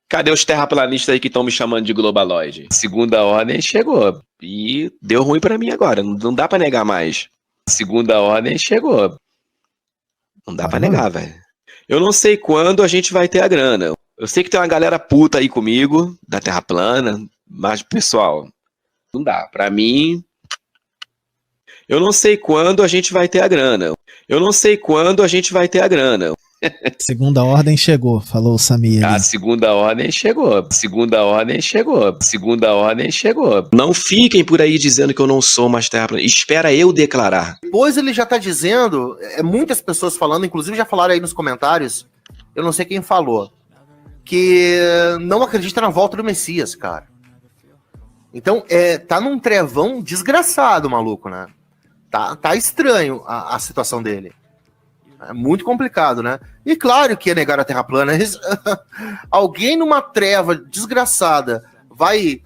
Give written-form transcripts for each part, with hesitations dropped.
Cadê os terraplanistas aí que estão me chamando de globaloide? Segunda ordem chegou. E deu ruim pra mim agora. Não dá pra negar mais. Segunda ordem chegou. Não dá pra negar, velho. Eu não sei quando a gente vai ter a grana. Eu sei que tem uma galera puta aí comigo, da Terra plana, mas, pessoal, não dá. Pra mim, eu não sei quando a gente vai ter a grana. Eu não sei quando a gente vai ter a grana. Segunda ordem chegou, falou o Samir ali. A segunda ordem chegou. Segunda ordem chegou. Segunda ordem chegou. Não fiquem por aí dizendo que eu não sou mais terraplanista. Espera eu declarar. Depois ele já tá dizendo, muitas pessoas falando, inclusive já falaram aí nos comentários, eu não sei quem falou, que não acredita na volta do Messias, cara. Então, tá num trevão desgraçado, maluco, né? Tá estranho a situação dele. É muito complicado, né? E claro que é negar a Terra plana. Alguém numa treva desgraçada vai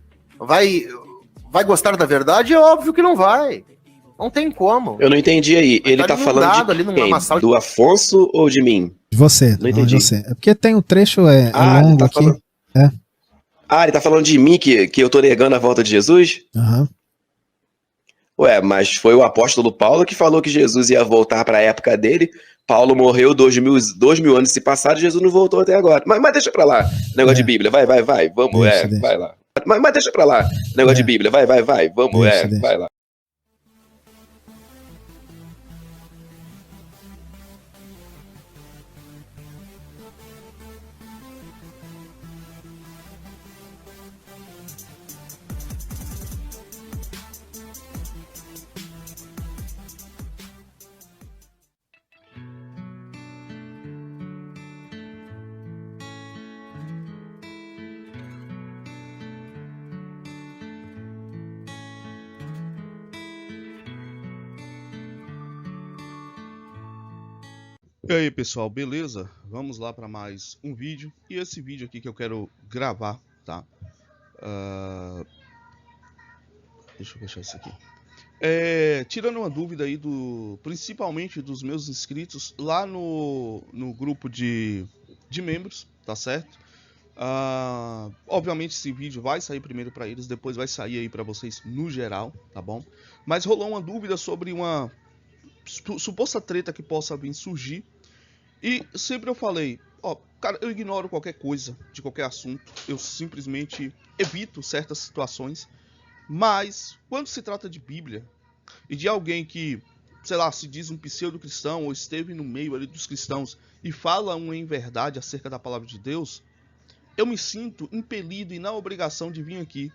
gostar da verdade? É óbvio que não vai. Não tem como. Eu não entendi aí. Ele tá falando de ali quem? Do Afonso ou de mim? De você. Não entendi. De você. É porque tem um trecho longo tá aqui. Falando... ele tá falando de mim que eu tô negando a volta de Jesus? Aham. Ué, mas foi o apóstolo Paulo que falou que Jesus ia voltar para a época dele. Paulo morreu 2000 anos se passaram e Jesus não voltou até agora. Mas deixa pra lá, negócio de Bíblia. Vai. Vamos, deixa. Vai lá. Mas deixa pra lá, negócio de Bíblia. Vai. Vamos, deixa. Vai lá. E aí pessoal, beleza? Vamos lá para mais um vídeo. E esse vídeo aqui que eu quero gravar, tá? Deixa eu fechar isso aqui. Tirando uma dúvida aí, principalmente dos meus inscritos lá no grupo de membros, tá certo? Obviamente esse vídeo vai sair primeiro para eles, depois vai sair aí para vocês no geral, tá bom? Mas rolou uma dúvida sobre uma suposta treta que possa vir surgir. E sempre eu falei, cara, eu ignoro qualquer coisa, de qualquer assunto, eu simplesmente evito certas situações, mas quando se trata de Bíblia, e de alguém que, sei lá, se diz um pseudo-cristão, ou esteve no meio ali dos cristãos, e fala uma em verdade acerca da palavra de Deus, eu me sinto impelido e na obrigação de vir aqui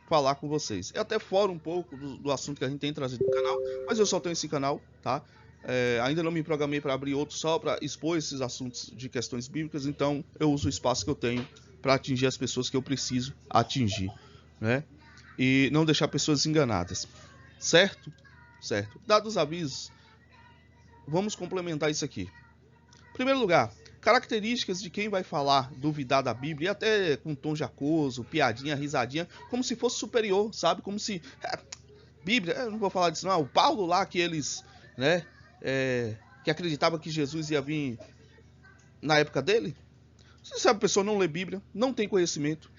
falar com vocês. É até fora um pouco do assunto que a gente tem trazido no canal, mas eu só tenho esse canal, tá? Ainda não me programei para abrir outro só para expor esses assuntos de questões bíblicas, então eu uso o espaço que eu tenho para atingir as pessoas que eu preciso atingir, né? E não deixar pessoas enganadas, certo? Certo. Dados os avisos, vamos complementar isso aqui. Em primeiro lugar, características de quem vai falar, duvidar da Bíblia, e até com tom jacoso, piadinha, risadinha, como se fosse superior, sabe? Como se... Bíblia, eu não vou falar disso não, o Paulo lá que eles, né... que acreditava que Jesus ia vir na época dele. Se a pessoa não lê Bíblia, não tem conhecimento,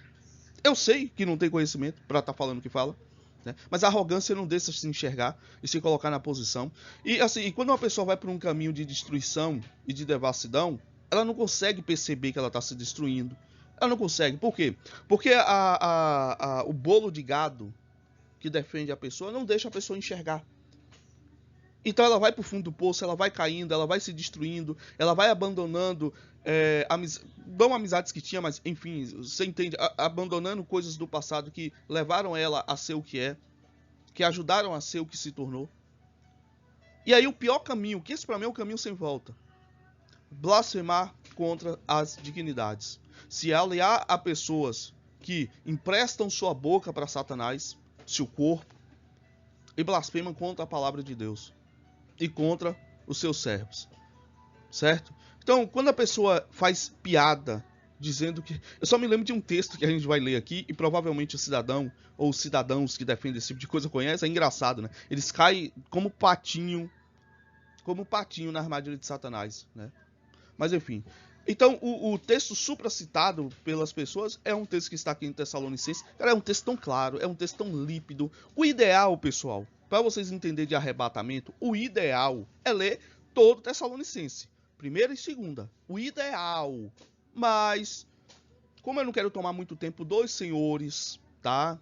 eu sei que não tem conhecimento para estar falando o que fala, né? Mas a arrogância não deixa se enxergar e se colocar na posição. E assim, quando uma pessoa vai por um caminho de destruição e de devassidão, ela não consegue perceber que ela está se destruindo. Ela não consegue. Por quê? Porque o bolo de gado que defende a pessoa não deixa a pessoa enxergar. Então ela vai pro fundo do poço, ela vai caindo, ela vai se destruindo, ela vai abandonando, não amizades que tinha, mas enfim, você entende, abandonando coisas do passado que levaram ela a ser o que é, que ajudaram a ser o que se tornou. E aí o pior caminho, que esse pra mim é o caminho sem volta, blasfemar contra as dignidades, se aliar a pessoas que emprestam sua boca para Satanás, seu corpo, e blasfemam contra a palavra de Deus e contra os seus servos, certo? Então, quando a pessoa faz piada dizendo que... Eu só me lembro de um texto que a gente vai ler aqui, e provavelmente o cidadão ou os cidadãos que defendem esse tipo de coisa conhecem, é engraçado, né? Eles caem como patinho na armadilha de Satanás, né? Mas enfim, Então, o texto supracitado pelas pessoas é um texto que está aqui em Tessalonicenses. Cara, é um texto tão claro, é um texto tão límpido. O ideal, pessoal, para vocês entenderem de arrebatamento, o ideal é ler todo Tessalonicense. Primeira e segunda. O ideal. Mas, como eu não quero tomar muito tempo dos senhores, tá?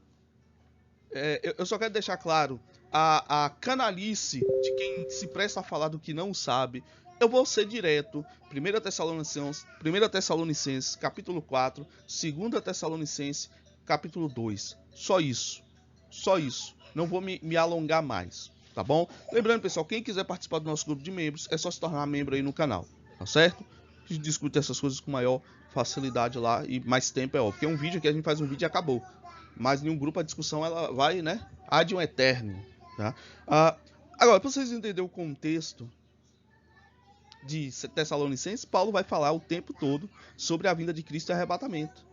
Eu só quero deixar claro a canalice de quem se presta a falar do que não sabe. Eu vou ser direto. 1 Tessalonicenses, capítulo 4. 2 Tessalonicenses, capítulo 2. Só isso. Só isso. Não vou me alongar mais, tá bom? Lembrando, pessoal, quem quiser participar do nosso grupo de membros, é só se tornar membro aí no canal, tá certo? A gente discute essas coisas com maior facilidade lá e mais tempo, é óbvio. Porque é um vídeo que a gente faz um vídeo e acabou. Mas em um grupo a discussão ela vai, né? Ad um eterno, tá? Agora, para vocês entenderem o contexto de Tessalonicenses, Paulo vai falar o tempo todo sobre a vinda de Cristo e arrebatamento.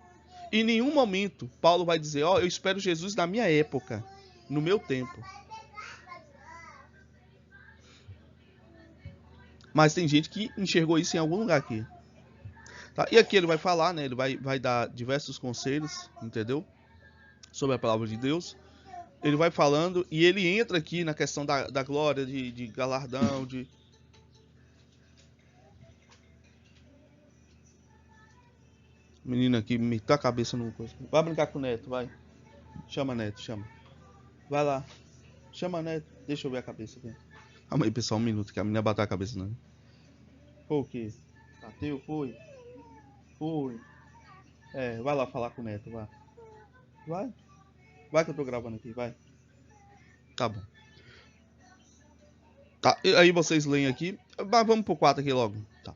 Em nenhum momento Paulo vai dizer, ó, eu espero Jesus na minha época, no meu tempo. Mas tem gente que enxergou isso em algum lugar aqui. Tá? E aqui ele vai falar, né? Ele vai dar diversos conselhos, entendeu? Sobre a palavra de Deus. Ele vai falando e ele entra aqui na questão da glória, de galardão, de... Menina aqui, meteu a cabeça no... Vai brincar com o Neto, vai. Chama Neto, chama. Vai lá. Chama Neto. Deixa eu ver a cabeça aqui. Calma aí, pessoal, um minuto, que a menina bateu a cabeça, não. Foi o quê? Bateu? Foi? Foi. Vai lá falar com o Neto, vai. Vai. Vai que eu tô gravando aqui, vai. Tá bom. Tá, aí vocês leem aqui. Mas vamos pro 4 aqui logo. Tá.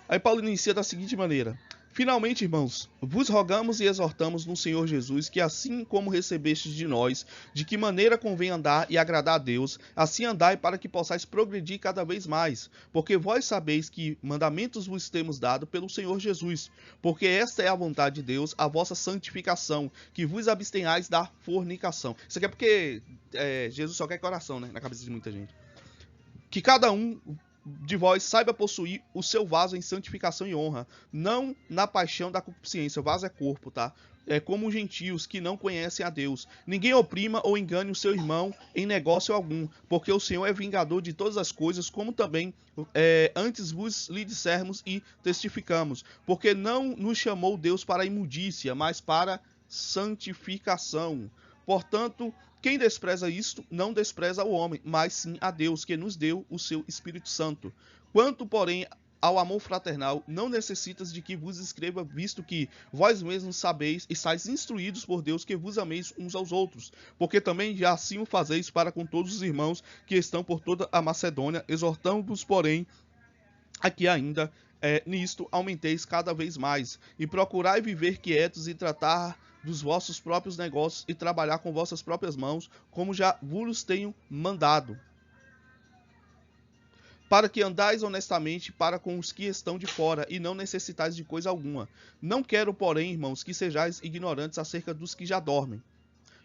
Aí Paulo inicia da seguinte maneira. Finalmente, irmãos, vos rogamos e exortamos no Senhor Jesus que assim como recebestes de nós, de que maneira convém andar e agradar a Deus, assim andai para que possais progredir cada vez mais, porque vós sabeis que mandamentos vos temos dado pelo Senhor Jesus, porque esta é a vontade de Deus, a vossa santificação, que vos abstenhais da fornicação. Isso aqui é porque Jesus só quer coração, né, na cabeça de muita gente. Que cada um de vós saiba possuir o seu vaso em santificação e honra, não na paixão da concupiscência. O vaso é corpo, tá? É como os gentios que não conhecem a Deus. Ninguém oprima ou engane o seu irmão em negócio algum, porque o Senhor é vingador de todas as coisas, como também antes vos lhe dissermos e testificamos, porque não nos chamou Deus para a imundícia, mas para santificação. Portanto, quem despreza isto, não despreza o homem, mas sim a Deus, que nos deu o seu Espírito Santo. Quanto, porém, ao amor fraternal, não necessitas de que vos escreva, visto que vós mesmos sabeis e estáis instruídos por Deus que vos ameis uns aos outros, porque também já assim o fazeis para com todos os irmãos que estão por toda a Macedônia, exortando-vos, porém, aqui ainda, nisto aumenteis cada vez mais, e procurai viver quietos e tratar dos vossos próprios negócios e trabalhar com vossas próprias mãos, como já vos tenho mandado, para que andais honestamente para com os que estão de fora, e não necessitais de coisa alguma. Não quero, porém, irmãos, que sejais ignorantes acerca dos que já dormem.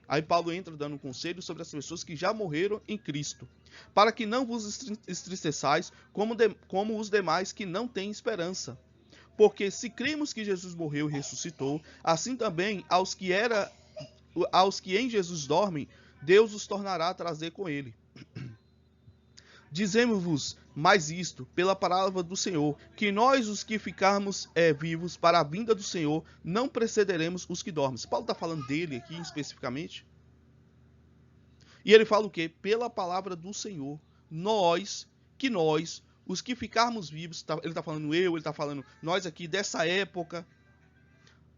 Aí Paulo entra dando um conselho sobre as pessoas que já morreram em Cristo, para que não vos entristeçais como os demais que não têm esperança. Porque se cremos que Jesus morreu e ressuscitou, assim também aos que em Jesus dormem, Deus os tornará a trazer com ele. Dizemos-vos mais isto, pela palavra do Senhor, que nós, os que ficarmos vivos para a vinda do Senhor, não precederemos os que dormem. Paulo está falando dele aqui especificamente. E ele fala o quê? Pela palavra do Senhor. Nós, os que ficarmos vivos, ele está falando ele está falando nós aqui dessa época.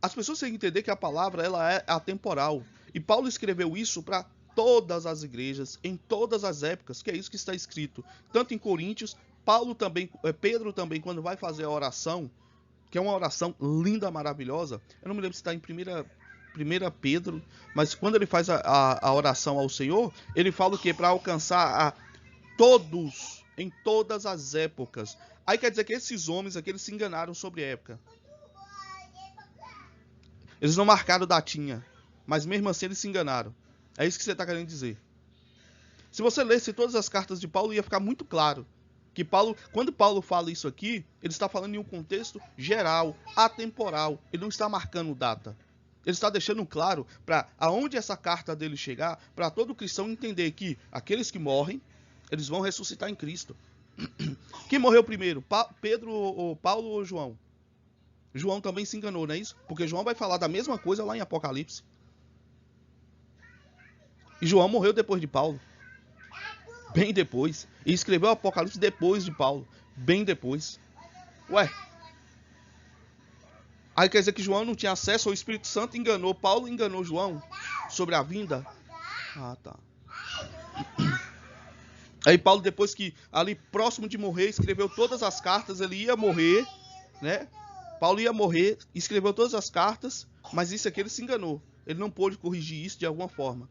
As pessoas têm que entender que a palavra ela é atemporal. E Paulo escreveu isso para todas as igrejas, em todas as épocas, que é isso que está escrito. Tanto em Coríntios, Pedro também, quando vai fazer a oração, que é uma oração linda, maravilhosa. Eu não me lembro se está em 1 Pedro, mas quando ele faz a oração ao Senhor, ele fala o quê? Para alcançar a todos, em todas as épocas. Aí quer dizer que esses homens aqui, eles se enganaram sobre a época. Eles não marcaram datinha, mas mesmo assim eles se enganaram. É isso que você está querendo dizer. Se você lesse todas as cartas de Paulo, ia ficar muito claro Que Paulo, quando Paulo fala isso aqui, ele está falando em um contexto geral, atemporal. Ele não está marcando data. Ele está deixando claro para aonde essa carta dele chegar, para todo cristão entender que aqueles que morrem, eles vão ressuscitar em Cristo. Quem morreu primeiro? Pedro ou Paulo ou João? João também se enganou, não é isso? Porque João vai falar da mesma coisa lá em Apocalipse. E João morreu depois de Paulo. Bem depois. E escreveu o Apocalipse depois de Paulo. Bem depois. Ué. Aí quer dizer que João não tinha acesso ao Espírito Santo, enganou Paulo, enganou João sobre a vinda? Ah, tá. Aí Paulo, depois que ali próximo de morrer, escreveu todas as cartas, ele ia morrer, né? Paulo ia morrer, escreveu todas as cartas, mas isso aqui ele se enganou. Ele não pôde corrigir isso de alguma forma.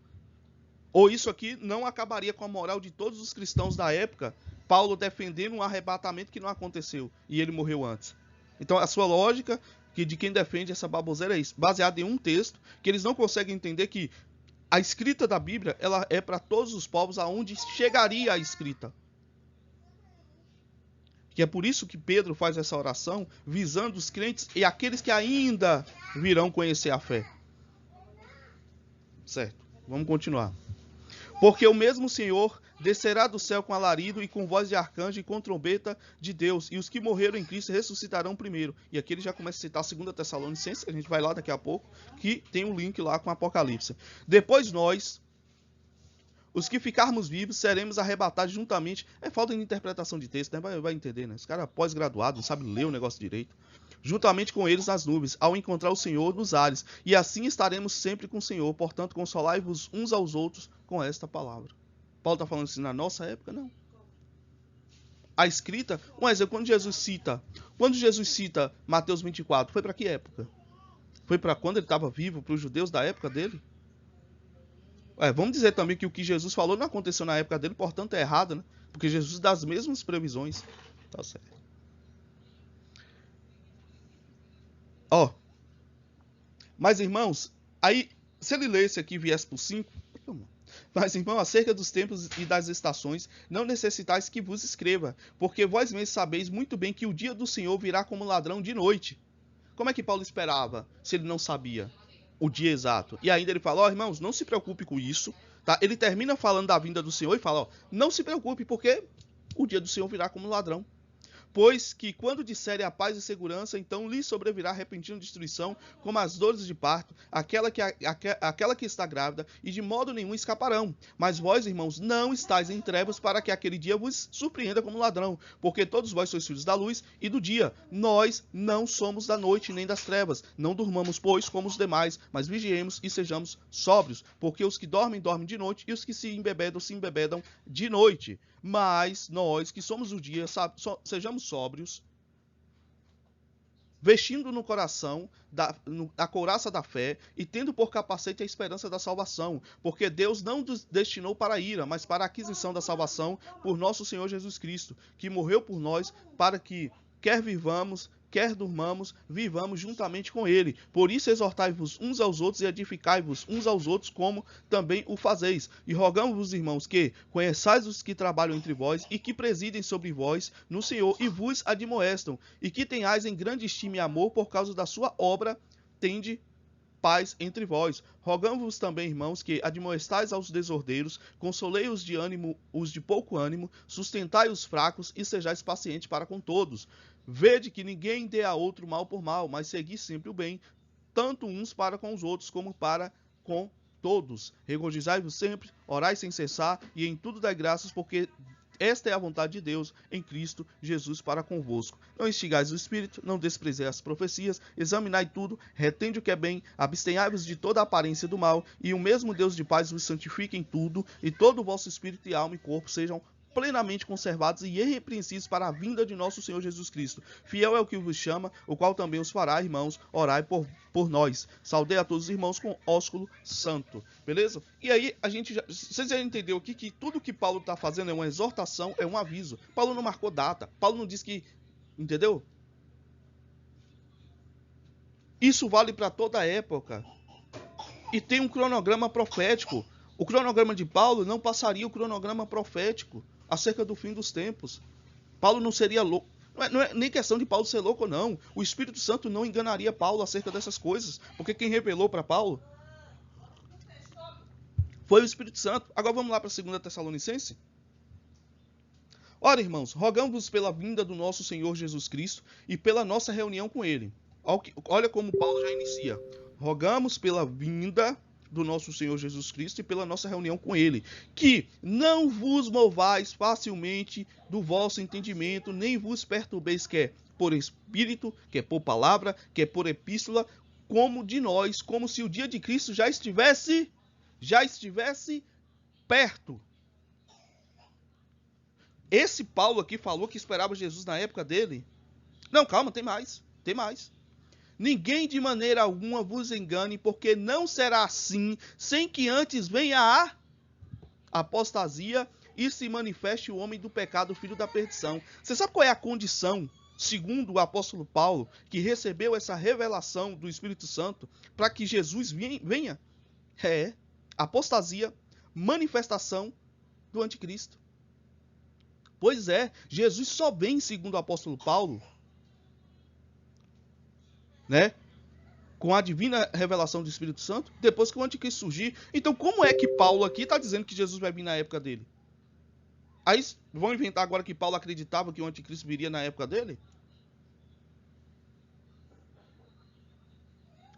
Ou isso aqui não acabaria com a moral de todos os cristãos da época, Paulo defendendo um arrebatamento que não aconteceu e ele morreu antes. Então a sua lógica que de quem defende essa baboseira é isso, baseado em um texto que eles não conseguem entender que a escrita da Bíblia ela é para todos os povos aonde chegaria a escrita. Que é por isso que Pedro faz essa oração visando os crentes e aqueles que ainda virão conhecer a fé. Certo, vamos continuar. Porque o mesmo Senhor descerá do céu com alarido e com voz de arcanjo e com trombeta de Deus, e os que morreram em Cristo ressuscitarão primeiro. E aqui ele já começa a citar 2 Tessalonicenses, a gente vai lá daqui a pouco, que tem um link lá com Apocalipse. Depois nós, os que ficarmos vivos, seremos arrebatados juntamente. É falta de interpretação de texto, né? Vai entender, né? Esse cara pós-graduado, não sabe ler o negócio direito. Juntamente com eles nas nuvens, ao encontrar o Senhor nos ares. E assim estaremos sempre com o Senhor. Portanto, consolai-vos uns aos outros com esta palavra. Paulo está falando assim na nossa época? Não. A escrita, um exemplo, quando Jesus cita Mateus 24, foi para que época? Foi para quando ele estava vivo, para os judeus da época dele? Vamos dizer também que o que Jesus falou não aconteceu na época dele, portanto é errado, né? Porque Jesus dá as mesmas previsões. Tá certo. Mas irmãos, aí, se ele lesse aqui e viesse por 5, mas irmão, acerca dos tempos e das estações, não necessitais que vos escreva, porque vós mesmos sabeis muito bem que o dia do Senhor virá como ladrão de noite. Como é que Paulo esperava, se ele não sabia o dia exato? E ainda ele fala, irmãos, não se preocupe com isso, tá? Ele termina falando da vinda do Senhor e fala, não se preocupe, porque o dia do Senhor virá como ladrão. Pois que quando disserem a paz e segurança, então lhe sobrevirá repentina destruição, como as dores de parto, aquela que está grávida, e de modo nenhum escaparão. Mas vós, irmãos, não estáis em trevas para que aquele dia vos surpreenda como ladrão, porque todos vós sois filhos da luz e do dia. Nós não somos da noite nem das trevas. Não durmamos, pois, como os demais, mas vigiemos e sejamos sóbrios, porque os que dormem, dormem de noite, e os que se embebedam de noite. Mas nós, que somos do dia, sejamos sóbrios, vestindo no coração a couraça da fé e tendo por capacete a esperança da salvação, porque Deus não nos destinou para a ira, mas para a aquisição da salvação por nosso Senhor Jesus Cristo, que morreu por nós para que, quer vivamos, quer durmamos, vivamos juntamente com ele. Por isso exortai-vos uns aos outros e edificai-vos uns aos outros, como também o fazeis. E rogamos-vos, irmãos, que conheçais os que trabalham entre vós e que presidem sobre vós no Senhor e vos admoestam, e que tenhais em grande estima e amor por causa da sua obra, tende paz entre vós. Rogamos-vos também, irmãos, que admoestais aos desordeiros, consolei os de pouco ânimo, sustentai os fracos e sejais pacientes para com todos. Vede que ninguém dê a outro mal por mal, mas segui sempre o bem, tanto uns para com os outros como para com todos. Regozijai-vos sempre, orai sem cessar e em tudo dai graças, porque esta é a vontade de Deus em Cristo Jesus para convosco. Não instigais o Espírito, não desprezeis as profecias, examinai tudo, retende o que é bem, abstenhai-vos de toda a aparência do mal, e o mesmo Deus de paz vos santifique em tudo, e todo o vosso espírito e alma e corpo sejam plenamente conservados e irrepreensíveis para a vinda de nosso Senhor Jesus Cristo. Fiel é o que vos chama, o qual também os fará, irmãos, orai por nós. Saudei a todos os irmãos com ósculo santo. Beleza? E aí, vocês já entenderam aqui que tudo que Paulo está fazendo é uma exortação, é um aviso. Paulo não marcou data. Paulo não disse que... Entendeu? Isso vale para toda a época. E tem um cronograma profético. O cronograma de Paulo não passaria o cronograma profético acerca do fim dos tempos. Paulo não seria louco. Não é nem questão de Paulo ser louco ou não. O Espírito Santo não enganaria Paulo acerca dessas coisas. Porque quem revelou para Paulo foi o Espírito Santo. Agora vamos lá para 2 Tessalonicenses. Ora, irmãos, rogamos pela vinda do nosso Senhor Jesus Cristo e pela nossa reunião com Ele. Olha como Paulo já inicia. Rogamos pela vinda do nosso Senhor Jesus Cristo e pela nossa reunião com Ele, que não vos movais facilmente do vosso entendimento, nem vos perturbeis, quer por espírito, quer por palavra, quer por epístola, como de nós, como se o dia de Cristo já estivesse perto. Esse Paulo aqui falou que esperava Jesus na época dele. Não, calma, tem mais. Ninguém de maneira alguma vos engane, porque não será assim, sem que antes venha a apostasia e se manifeste o homem do pecado, o filho da perdição. Você sabe qual é a condição, segundo o apóstolo Paulo, que recebeu essa revelação do Espírito Santo para que Jesus venha? É apostasia, manifestação do anticristo. Pois é, Jesus só vem, segundo o apóstolo Paulo, né, com a divina revelação do Espírito Santo, depois que o anticristo surgir. Então, como é que Paulo aqui está dizendo que Jesus vai vir na época dele? Aí vão inventar agora que Paulo acreditava que o anticristo viria na época dele?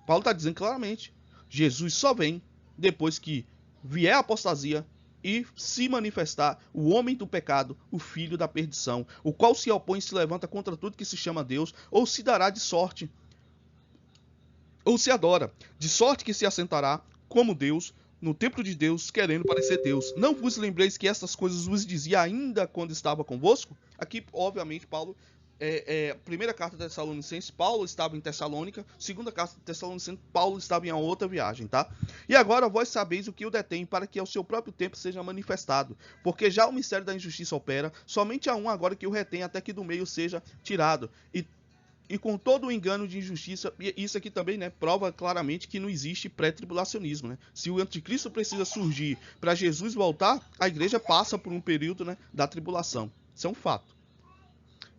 Paulo está dizendo claramente, Jesus só vem depois que vier a apostasia e se manifestar o homem do pecado, o filho da perdição, o qual se opõe e se levanta contra tudo que se chama Deus, ou se dará de sorte, ou se adora, de sorte que se assentará como Deus, no templo de Deus, querendo parecer Deus. Não vos lembreis que essas coisas vos dizia ainda quando estava convosco? Aqui, obviamente, Paulo, primeira carta de Tessalonicenses, Paulo estava em Tessalônica, segunda carta de Tessalonicenses, Paulo estava em uma outra viagem, tá? E agora vós sabeis o que o detém, para que ao seu próprio tempo seja manifestado, porque já o mistério da injustiça opera, somente há um agora que o retém, até que do meio seja tirado. E com todo o engano de injustiça, e isso aqui também, né, prova claramente que não existe pré-tribulacionismo, né? Se o anticristo precisa surgir para Jesus voltar, a igreja passa por um período, né, da tribulação. Isso é um fato.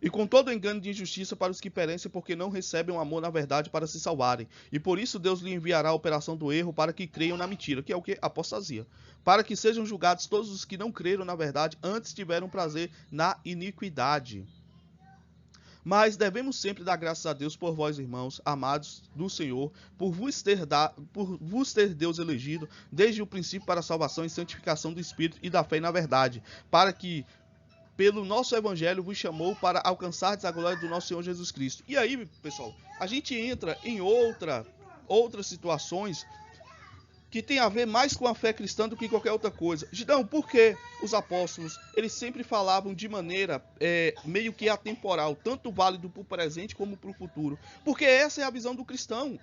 E com todo o engano de injustiça para os que perecem, porque não recebem o amor na verdade para se salvarem. E por isso Deus lhe enviará a operação do erro para que creiam na mentira, que é o que? Apostasia. Para que sejam julgados todos os que não creram na verdade, antes tiveram prazer na iniquidade. Mas devemos sempre dar graças a Deus por vós, irmãos, amados do Senhor, por vos ter Deus elegido desde o princípio para a salvação e santificação do Espírito e da fé na verdade, para que pelo nosso Evangelho vos chamou para alcançardes a glória do nosso Senhor Jesus Cristo. E aí, pessoal, a gente entra em outras situações que tem a ver mais com a fé cristã do que qualquer outra coisa. Então, por que os apóstolos, eles sempre falavam de maneira meio que atemporal, tanto válido para o presente como para o futuro? Porque essa é a visão do cristão.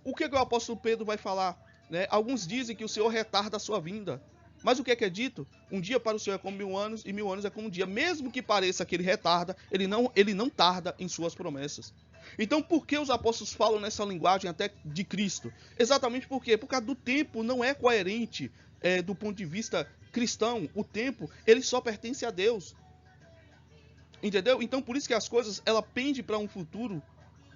O que o apóstolo Pedro vai falar? Né? Alguns dizem que o Senhor retarda a sua vinda. Mas o que é dito? Um dia para o Senhor é como 1000 anos, e 1000 anos é como um dia. Mesmo que pareça que ele retarda, ele não tarda em suas promessas. Então, por que os apóstolos falam nessa linguagem até de Cristo? Exatamente por quê? Por causa do tempo não é coerente do ponto de vista cristão. O tempo, ele só pertence a Deus. Entendeu? Então, por isso que as coisas, ela pendem para um futuro,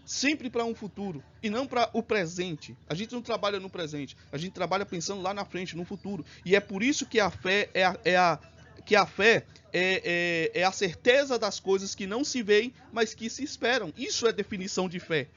sempre para um futuro, e não para o presente. A gente não trabalha no presente, a gente trabalha pensando lá na frente, no futuro. E é por isso que a fé é a certeza das coisas que não se veem, mas que se esperam. Isso é definição de fé.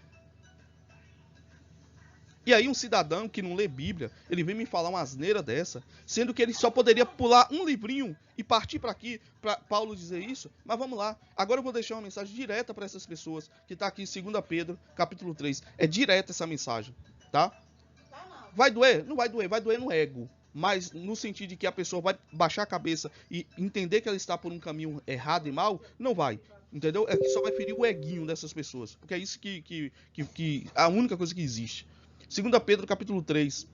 E aí um cidadão que não lê Bíblia, ele vem me falar uma asneira dessa, sendo que ele só poderia pular um livrinho e partir para aqui, para Paulo dizer isso. Mas vamos lá, agora eu vou deixar uma mensagem direta para essas pessoas, que está aqui em 2 Pedro, capítulo 3. É direta essa mensagem, tá? Vai doer? Não vai doer, vai doer no ego. Mas no sentido de que a pessoa vai baixar a cabeça e entender que ela está por um caminho errado e mal, não vai. Entendeu? É que só vai ferir o eguinho dessas pessoas. Porque é isso que a única coisa que existe. 2 Pedro capítulo 3.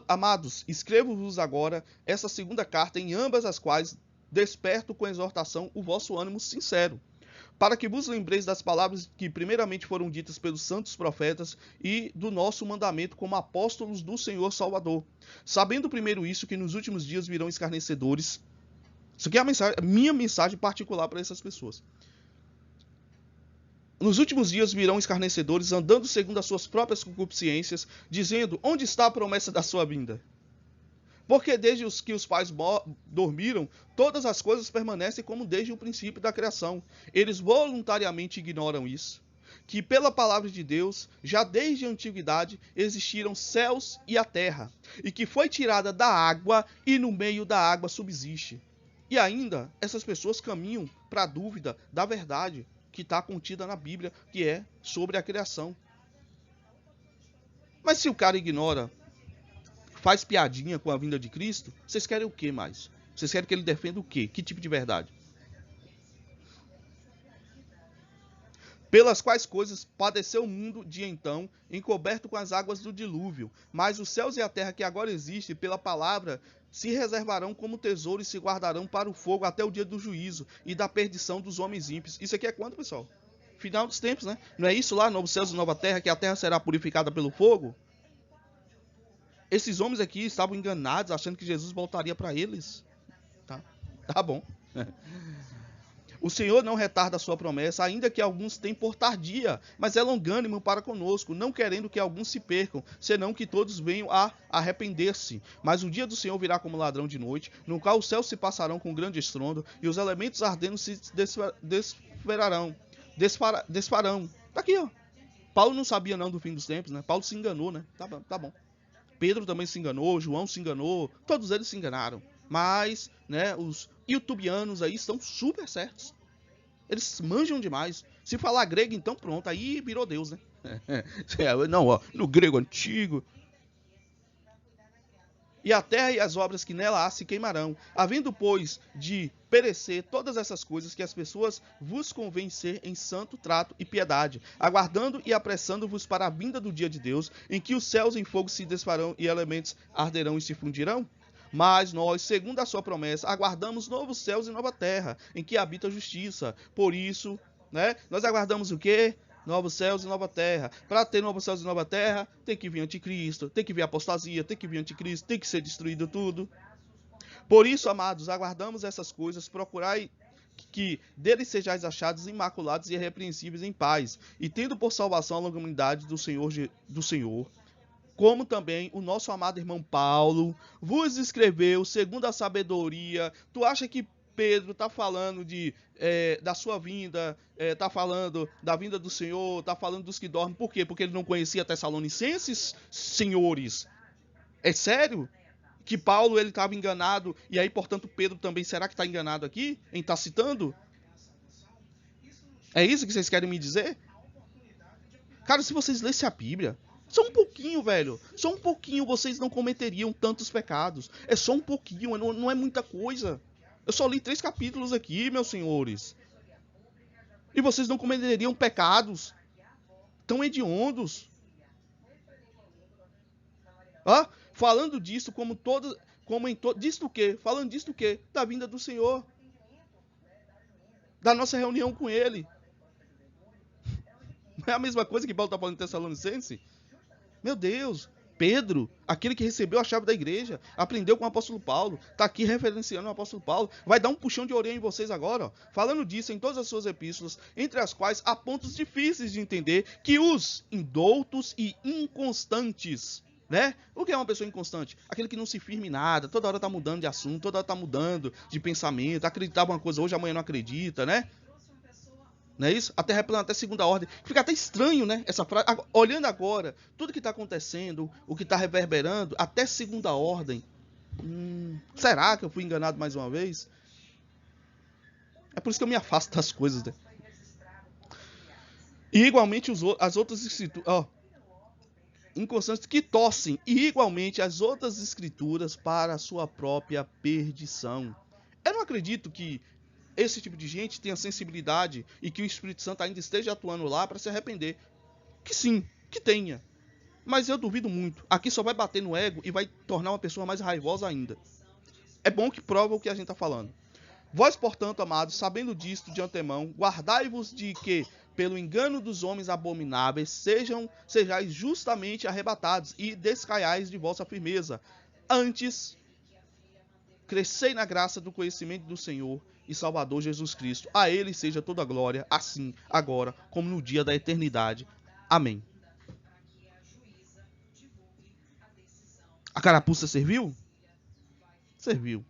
Amados, escrevo-vos agora essa segunda carta, em ambas as quais desperto com exortação o vosso ânimo sincero, para que vos lembreis das palavras que primeiramente foram ditas pelos santos profetas e do nosso mandamento como apóstolos do Senhor Salvador. Sabendo primeiro isso, que nos últimos dias virão escarnecedores. Isso aqui é a minha mensagem particular para essas pessoas. Nos últimos dias virão escarnecedores, andando segundo as suas próprias concupiscências, dizendo: onde está a promessa da sua vinda? Porque desde que os pais dormiram, todas as coisas permanecem como desde o princípio da criação. Eles voluntariamente ignoram isso, que pela palavra de Deus, já desde a antiguidade, existiram céus e a terra, e que foi tirada da água e no meio da água subsiste. E ainda, essas pessoas caminham para a dúvida da verdade que está contida na Bíblia, que é sobre a criação. Mas se o cara ignora, faz piadinha com a vinda de Cristo, vocês querem o que mais? Vocês querem que ele defenda o quê? Que tipo de verdade? Pelas quais coisas padeceu o mundo de então, encoberto com as águas do dilúvio. Mas os céus e a terra que agora existem, pela palavra, se reservarão como tesouro e se guardarão para o fogo até o dia do juízo e da perdição dos homens ímpios. Isso aqui é quando, pessoal? Final dos tempos, né? Não é isso lá, novos céus e nova terra, que a terra será purificada pelo fogo? Esses homens aqui estavam enganados, achando que Jesus voltaria para eles. Tá bom. O Senhor não retarda a sua promessa, ainda que alguns tenham por tardia, mas é longânimo para conosco, não querendo que alguns se percam, senão que todos venham a arrepender-se. Mas o dia do Senhor virá como ladrão de noite, no qual os céus se passarão com grande estrondo, e os elementos ardendo se desfarão. Tá aqui, ó. Paulo não sabia não do fim dos tempos, né? Paulo se enganou, né? Tá bom. Pedro também se enganou, João se enganou, todos eles se enganaram. Mas, né, os youtubianos aí estão super certos. Eles manjam demais. Se falar grego, então pronto, aí virou Deus, né? Não, ó, no grego antigo. E a terra e as obras que nela há se queimarão, havendo, pois, de perecer todas essas coisas que as pessoas vos convém ser em santo trato e piedade, aguardando e apressando-vos para a vinda do dia de Deus, em que os céus em fogo se desfarão e elementos arderão e se fundirão? Mas nós, segundo a sua promessa, aguardamos novos céus e nova terra, em que habita a justiça. Por isso, né, nós aguardamos o quê? Novos céus e nova terra. Para ter novos céus e nova terra, tem que vir anticristo, tem que vir apostasia, tem que vir anticristo, tem que ser destruído tudo. Por isso, amados, aguardamos essas coisas, procurai que deles sejais achados imaculados e irrepreensíveis em paz, e tendo por salvação a longanimidade do Senhor, como também o nosso amado irmão Paulo vos escreveu segundo a sabedoria. Tu acha que Pedro está falando da sua vinda, está falando da vinda do Senhor, está falando dos que dormem? Por quê? Porque ele não conhecia Tessalonicenses, senhores? É sério? Que Paulo ele estava enganado e aí, portanto, Pedro também será que está enganado aqui em estar citando? É isso que vocês querem me dizer? Cara, se vocês lessem a Bíblia, só um pouquinho, velho. Só um pouquinho vocês não cometeriam tantos pecados. É só um pouquinho, não é muita coisa. Eu só li 3 capítulos aqui, meus senhores. E vocês não cometeriam pecados tão hediondos. Falando disso disso o quê? Falando disso o quê? Da vinda do Senhor. Da nossa reunião com Ele. Não é a mesma coisa que Paulo está falando em Tessalonicense? Meu Deus, Pedro, aquele que recebeu a chave da igreja, aprendeu com o apóstolo Paulo, está aqui referenciando o apóstolo Paulo, vai dar um puxão de orelha em vocês agora, ó, falando disso em todas as suas epístolas, entre as quais há pontos difíceis de entender, que os indoutos e inconstantes, né? O que é uma pessoa inconstante? Aquele que não se firma em nada, toda hora está mudando de assunto, toda hora está mudando de pensamento, acreditava uma coisa hoje, amanhã não acredita, né? Não é isso? A Terra é plana até segunda ordem. Fica até estranho, né? Essa frase. Olhando agora, tudo que está acontecendo, o que está reverberando, até segunda ordem. Será que eu fui enganado mais uma vez? É por isso que eu me afasto das coisas, né? E igualmente as outras escrituras, inconstantes que torcem, e igualmente as outras escrituras para a sua própria perdição. Eu não acredito que esse tipo de gente tenha sensibilidade e que o Espírito Santo ainda esteja atuando lá para se arrepender. Que sim, que tenha. Mas eu duvido muito. Aqui só vai bater no ego e vai tornar uma pessoa mais raivosa ainda. É bom que prova o que a gente está falando. Vós, portanto, amados, sabendo disto de antemão, guardai-vos de que, pelo engano dos homens abomináveis, sejais justamente arrebatados e descaiais de vossa firmeza. Antes, crescei na graça do conhecimento do Senhor e Salvador Jesus Cristo. A ele seja toda a glória, assim, agora, como no dia da eternidade. Amém. A carapuça serviu? Serviu.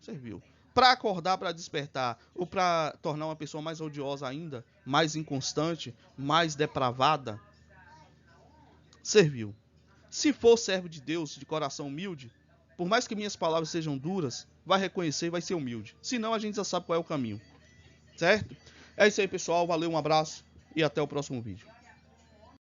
Serviu. Para acordar, para despertar, ou para tornar uma pessoa mais odiosa ainda, mais inconstante, mais depravada, serviu. Se for servo de Deus, de coração humilde, por mais que minhas palavras sejam duras, vai reconhecer e vai ser humilde. Senão a gente já sabe qual é o caminho. Certo? É isso aí, pessoal. Valeu, um abraço e até o próximo vídeo.